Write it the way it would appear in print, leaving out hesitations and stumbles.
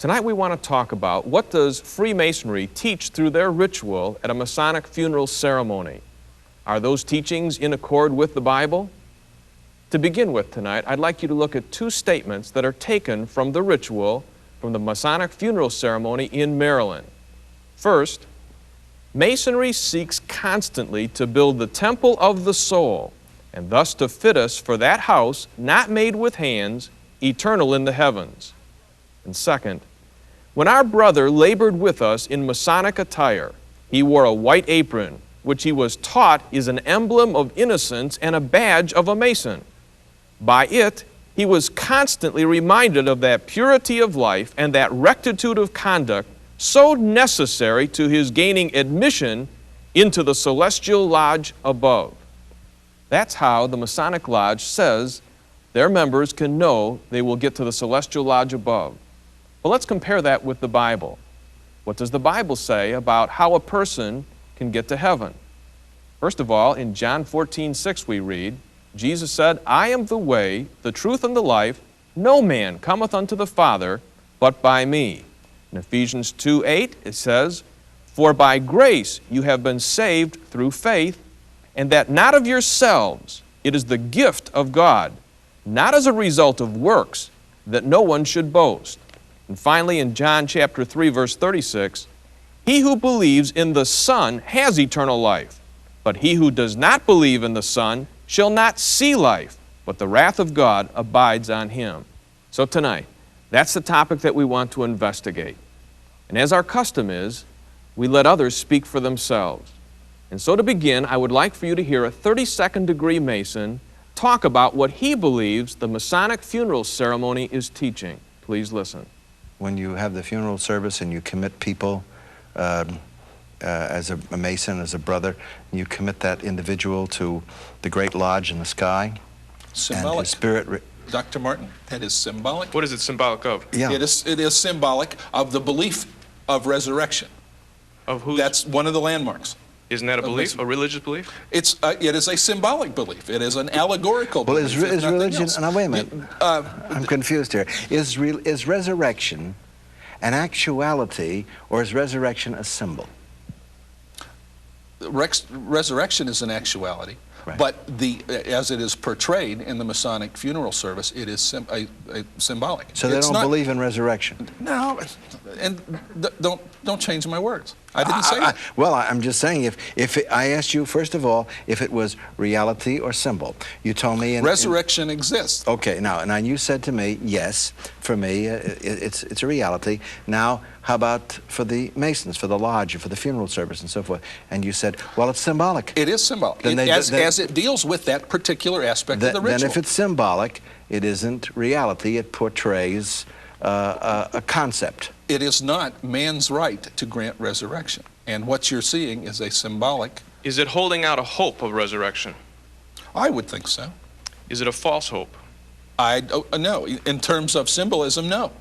Tonight we want to talk about what does Freemasonry teach through their ritual at a Masonic funeral ceremony. Are those teachings in accord with the Bible? To begin with tonight, I'd like you to look at two statements that are taken from the ritual from the Masonic funeral ceremony in Maryland. First, Masonry seeks constantly to build the temple of the soul, and thus to fit us for that house not made with hands, eternal in the heavens. And second, when our brother labored with us in Masonic attire, he wore a white apron, which he was taught is an emblem of innocence and a badge of a Mason. By it, he was constantly reminded of that purity of life and that rectitude of conduct so necessary to his gaining admission into the celestial lodge above. That's how the Masonic Lodge says their members can know they will get to the celestial lodge above. But let's compare that with the Bible. What does the Bible say about how a person can get to heaven? First of all, in John 14:6 we read, Jesus said, I am the way, the truth, and the life. No man cometh unto the Father but by me. In Ephesians 2:8 it says, For by grace you have been saved through faith, and that not of yourselves, it is the gift of God, not as a result of works, that no one should boast. And finally, in John chapter 3, verse 36, He who believes in the Son has eternal life, but he who does not believe in the Son shall not see life, but the wrath of God abides on him. So tonight, that's the topic that we want to investigate. And as our custom is, we let others speak for themselves. And so to begin, I would like for you to hear a 32nd degree Mason talk about what he believes the Masonic funeral ceremony is teaching. Please listen. When you have the funeral service and you commit people as a Mason, as a brother, you commit that individual to the great lodge in the sky. Symbolic. And his spirit. Dr. Martin, that is symbolic. What is it symbolic of? Yeah. It is symbolic of the belief of resurrection. Of who? That's one of the landmarks. Isn't that a belief, a religious belief? It is a symbolic belief. It is an allegorical Well, belief. is religion, else. now wait a minute, I'm confused here. Is resurrection an actuality, or is resurrection a symbol? Resurrection is an actuality, right. But as it is portrayed in the Masonic funeral service, it is symbolic. So they don't believe in resurrection? No, and don't change my words. I didn't say that. Well, I'm just saying, if I asked you, first of all, if it was reality or symbol. You told me... Resurrection exists. Okay, now you said to me, yes, for me, it's a reality. Now, how about for the Masons, for the lodge, or for the funeral service and so forth? And you said, well, it's symbolic. It is symbolic, as it deals with that particular aspect of the ritual. Then if it's symbolic, it isn't reality, it portrays a concept. It is not man's right to grant resurrection. And what you're seeing is a symbolic... Is it holding out a hope of resurrection? I would think so. Is it a false hope? No. In terms of symbolism, no.